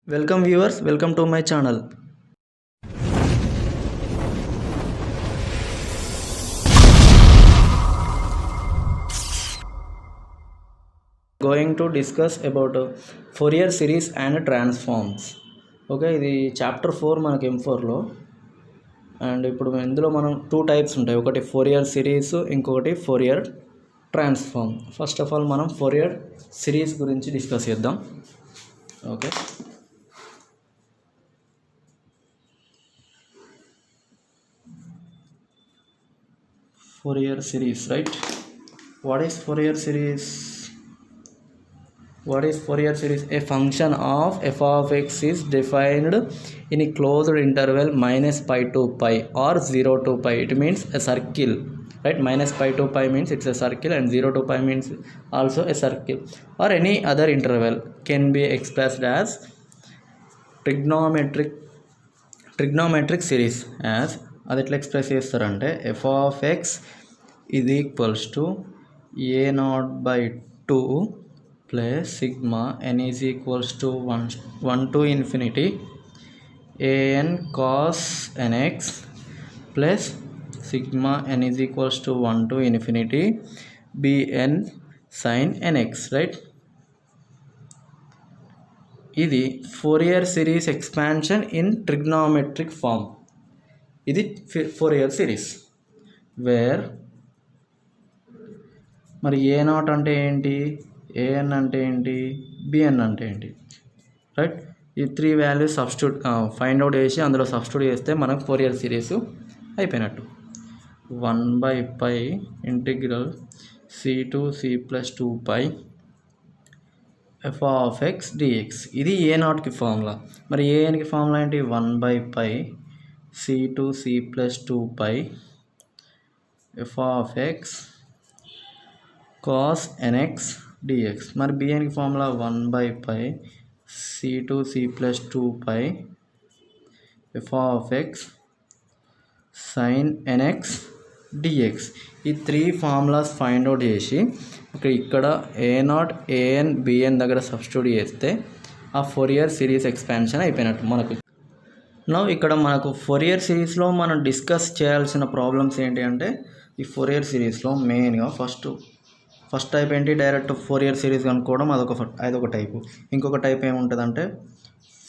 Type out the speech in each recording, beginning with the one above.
Welcome viewers, welcome to my channel. Going to discuss about Fourier series and transforms. Okay, ఇది chapter 4 మనకి M4లో. And ఇప్పుడు ఇందులో మనం 2 types ఉంటాయి, ఒకటి ఫోరియర్ సిరీస్, ఇంకొకటి Fourier transform. First of all మనం ఫోరియర్ సిరీస్ గురించి డిస్కస్ చేద్దాం. Okay, Fourier series, right? What is Fourier series? What is Fourier series? A function of f of x is defined in a closed interval minus pi to pi or 0 to pi. It means a circle, right? Minus pi to pi means it's a circle, and 0 to pi means also a circle, or any other interval can be expressed as trigonometric series. As అది ఎట్లా express చేస్తారంటే f of x ఇది equals to a naught by 2 plus sigma n is equals to 1 to infinity an cos nx plus sigma n is equals to 1 to infinity bn sin nx, right? ఇది Fourier series expansion in trigonometric form. ఇది Fourier series where మరి a not అంటే ఏంటి, AN అంటే ఏంటి, B N అంటే ఏంటి, right? ఈ 3 వాల్యూస్ ఫైండ్ అవుట్ చేసి అందులో సబ్స్టిట్యూట్ చేస్తే మనకు ఫోరియర్ సిరీస్ అయిపోయినట్టు. 1/π integral c to c + 2π f of x dx. ఇది ఏ నాట్కి ఫార్ములా. మరి ఏఎన్కి ఫార్ములా ఏంటి, 1/π c to c + 2π f of x cos nx dx. మరి bnకి formula 1/π c to c + 2π f of x sin nx dx. ఈ 3 formulas find out చేసి ఇక్కడ a0 an bn దగ్గర substitute చేస్తే ఆ ఫోరియర్ సిరీస్ ఎక్స్పాన్షన్ అయిపోయినట్టు మనకు. ఇక్కడ మనకు ఫోరియర్ సిరీస్లో మనం డిస్కస్ చేయాల్సిన ప్రాబ్లమ్స్ ఏంటి అంటే, ఈ ఫోరియర్ సిరీస్లో మెయిన్గా ఫస్ట్ టైప్ ఏంటి, డైరెక్ట్ ఫోరియర్ సిరీస్ కనుక్కోవడం, అదొక టైపు. ఇంకొక టైప్ ఏముంటుందంటే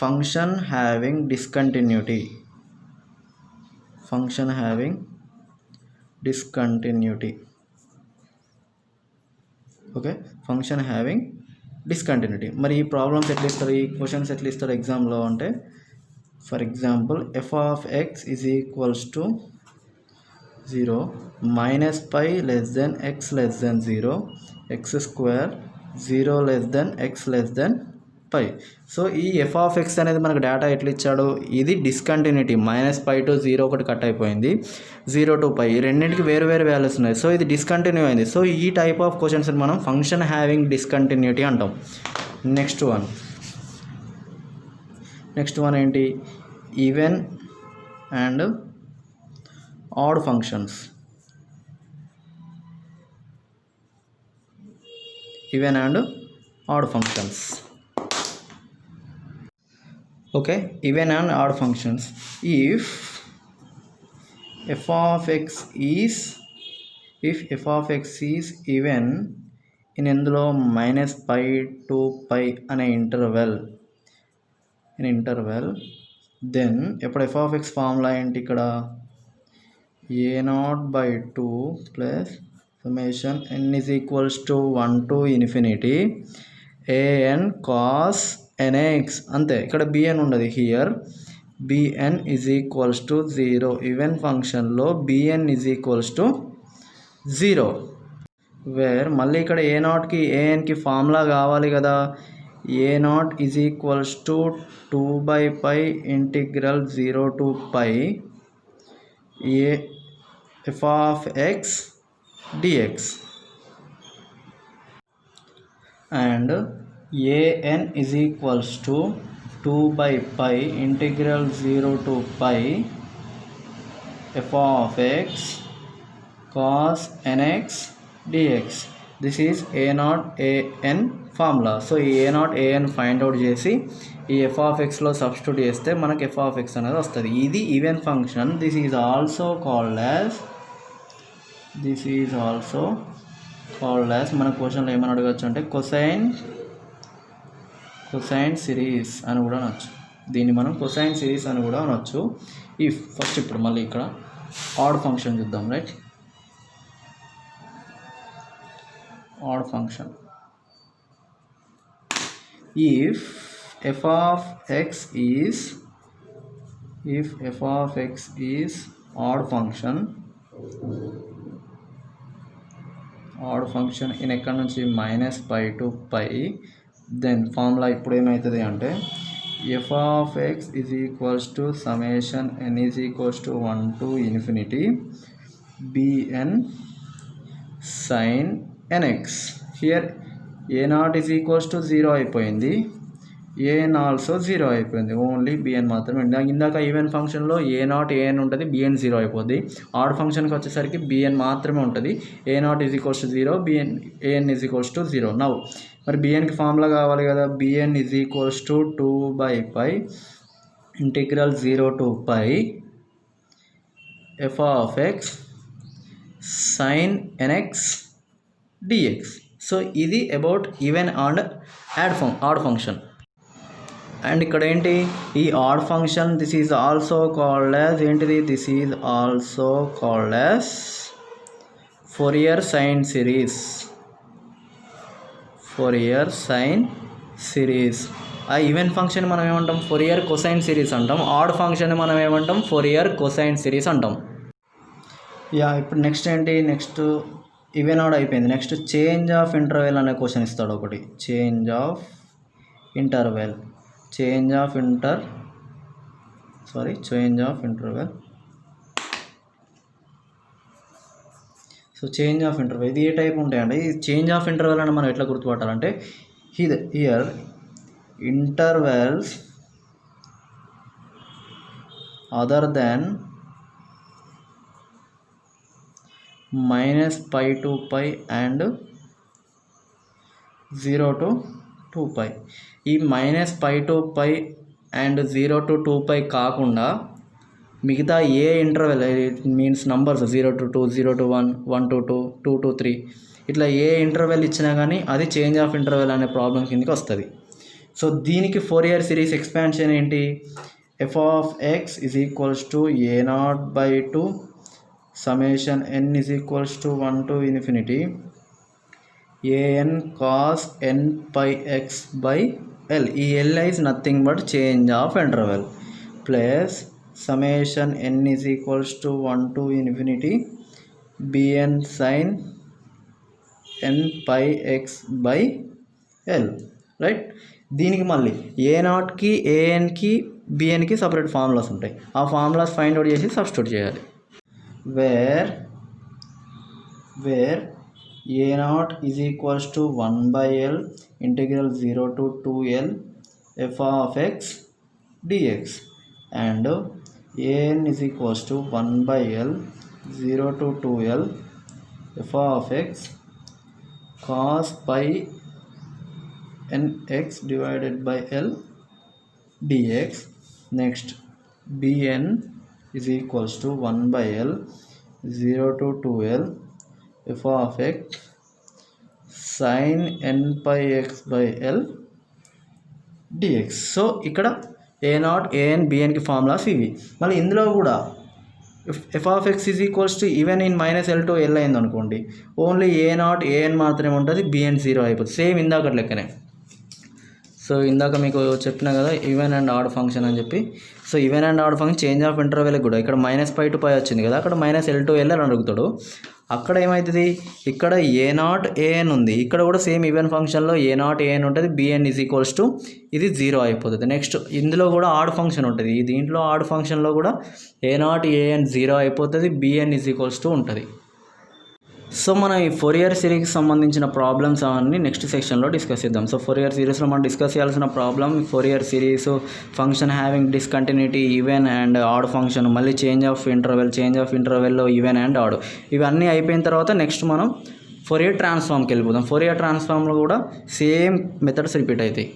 function having discontinuity. Okay, function having discontinuity. మరి ఈ ప్రాబ్లమ్స్ ఎట్లా ఇస్తారు, ఈ క్వశ్చన్స్ ఎట్లా ఇస్తారు ఎగ్జామ్లో అంటే, for example f of x is equals to 0 minus pi less than x less than 0 x square 0 less than x less than pi. So ఈ f of x అనేది మనకు డేటా ఎట్లా ఇచ్చాడు, ఇది డిస్కంటిన్యూటీ. -π to 0 ఒకటి కట్ అయిపోయింది, 0 to π రెండింటికి వేరు వేరు వాల్యూస్ ఉన్నాయి. సో ఇది డిస్కంటిన్యూ అయింది. సో ఈ టైప్ ఆఫ్ క్వశ్చన్స్ మనం ఫంక్షన్ హ్యావింగ్ డిస్కంటిన్యూటీ అంటాం. నెక్స్ట్ వన్ ఏంటి, even and add functions. Okay, even and add functions. if f of x is even in ఇందులో -π to π అనే ఇంటర్వెల్, దెన్ ఇప్పుడు f of x ఫార్ములా ఏంటి, ఇక్కడ a0/2 plus summation n is equals to 1 to infinity an cos nx. అంతే, ఇక్కడ bn ఉండదు. Here bn is equals to 0. Even ఫంక్షన్లో bn is equals to 0, where మళ్ళీ ఇక్కడ a0కి anకి ఫార్ములా కావాలి కదా. a0 is equals to 2/π integral 0 to π f of x dx, and an is equals to 2/π integral 0 to π f of x cos nx dx. This is a naught a n formula. So ఈ a naught a n find out చేసి ఈ F of ఎక్స్లో substitute చేస్తే మనకు F of X అనేది వస్తుంది. ఇది even function. This is also called as మన క్వశ్చన్లో ఏమని అడగచ్చు అంటే కొసైన్ సిరీస్ అని కూడా అనొచ్చు. దీన్ని మనం కొసైన్ సిరీస్ అని కూడా అనొచ్చు. ఈ ఫస్ట్ ఇప్పుడు మళ్ళీ ఇక్కడ ఆడ్ ఫంక్షన్ చూద్దాం. Right, add function. If F of X is odd function in ఎక్కడి నుంచి -π to π, దెన్ ఫార్ములా ఇప్పుడు ఏమవుతుంది అంటే F of X is equals to summation n is equals to 1 to ∞ bn sin nx. Here A naught is equals to 0 అయిపోయింది, AN also 0 అయిపోయింది, only B N మాత్రమే. ఇందాక even ఫంక్షన్లో ఏ నాట్ ఏఎన్ ఉంటుంది, b n 0 అయిపోద్ది. ఆడ్ ఫంక్షన్కి వచ్చేసరికి b n మాత్రమే ఉంటుంది. A naught is equals to 0, a n is equals to 0. Now మరి బిఎన్కి ఫార్ములా కావాలి కదా. B n is equals to 2/π integral 0 to π f of x sine n x d x. So ఇది about even and odd function. And ఇక్కడ ఏంటి ఈ odd function, this is also called as ఏంటిది, this is also called as Fourier sine series. ఆ even function మనం ఏమంటాం, Fourier cosine series అంటాం. Add function మనం ఏమంటాం, ఫోరియర్ కొసైన్ సిరీస్ అంటాం. ఇప్పుడు నెక్స్ట్ ఏంటి, నెక్స్ట్ ఈవెన్ ఆడ్ అయిపోయింది. నెక్స్ట్ చేంజ్ ఆఫ్ ఇంటర్వెల్ అనే క్వశ్చన్ ఇస్తాడు ఒకటి. Change of interval. So change of interval ఇది ఏ టైప్ ఉంటాయండి. ఈ చేంజ్ ఆఫ్ ఇంటర్వెల్ అని మనం ఎట్లా గుర్తుపట్టాలంటే here intervals other than -π to π and 0 to 2π. ఈ -π to π అండ్ 0 to 2π కాకుండా మిగతా ఏ interval means numbers 0 to 2, 0 to 1, 1 to 2, 2 to 3 ఇట్లా ఏ ఇంటర్వెల్ ఇచ్చినా కానీ అది చేంజ్ ఆఫ్ ఇంటర్వెల్ అనే ప్రాబ్లం కిందకి వస్తుంది. సో దీనికి ఫోరియర్ సిరీస్ ఎక్స్పాన్షన్ ఏంటి, F of X is equals to a0/2 summation n is equals to 1 to ∞ an cos nπx/l. ఈ l is nothing but change of interval plus summation n is equals to 1 to ∞ bn sin nπx/l. Right, దీనికి మళ్ళీ ఏ నాట్కి ఏఎన్కి బిఎన్కి separate formulas ఉంటాయి. ఆ formulas find out చేసి substitute చేయాలి. Where a0 is equals to 1/l integral 0 to 2l f of x dx and an is equals to 1/l 0 to 2l f of x cos pi nx divided by l dx. Next bn is equals to 1/l 0 to 2l f of x sin nπx/l dx. So ఇక్కడ a0 an bnకి formulas ఇవి. మళ్ళీ ఇందులో కూడా F of X is equals to even in -l to l అయింది అనుకోండి, only a0 an మాత్రమే ఉంటుంది, bn 0 అయిపోతుంది. సేమ్ ఇందాక లెక్కనే. సో ఇందాక మీకు చెప్పిన కదా ఈవెన్ అండ్ ఆడ్ ఫంక్షన్ అని చెప్పి. So even and odd function change of interval కూడా ఇక్కడ -π to π వచ్చింది కదా, అక్కడ -l to l అని అడుగుతాడు. అక్కడ ఏమవుతుంది, ఇక్కడ a0 an ఉంది, ఇక్కడ కూడా సేమ్ ఈవెన్ ఫంక్షన్లో a0 an ఉంటుంది, bn ఈజ్ ఈక్వల్స్ టు ఇది 0 అయిపోతుంది. నెక్స్ట్ ఇందులో కూడా ఆడ్ ఫంక్షన్ ఉంటుంది, దీంట్లో ఆడ్ ఫంక్షన్లో కూడా a0 an 0 అయిపోతుంది, bn ఈజ్ ఈక్వల్స్ టు ఉంటుంది. సో మనం ఈ ఫోరియర్ సిరీస్కి సంబంధించిన ప్రాబ్లమ్స్ అవన్నీ నెక్స్ట్ సెక్షన్లో డిస్కస్ చేద్దాం. సో ఫోరియర్ సిరీస్లో మనం డిస్కస్ చేయాల్సిన problem Fourier series, function having discontinuity, even and odd function, మళ్ళీ చేంజ్ ఆఫ్ ఇంటర్వెల్లో ఈవెన్ అండ్ ఆడ్, ఇవన్నీ అయిపోయిన తర్వాత నెక్స్ట్ మనం ఫోరియర్ ట్రాన్స్ఫామ్కి వెళ్ళిపోదాం. ఫోరియర్ ట్రాన్స్ఫామ్లో కూడా సేమ్ మెథడ్స్ రిపీట్ అవుతాయి.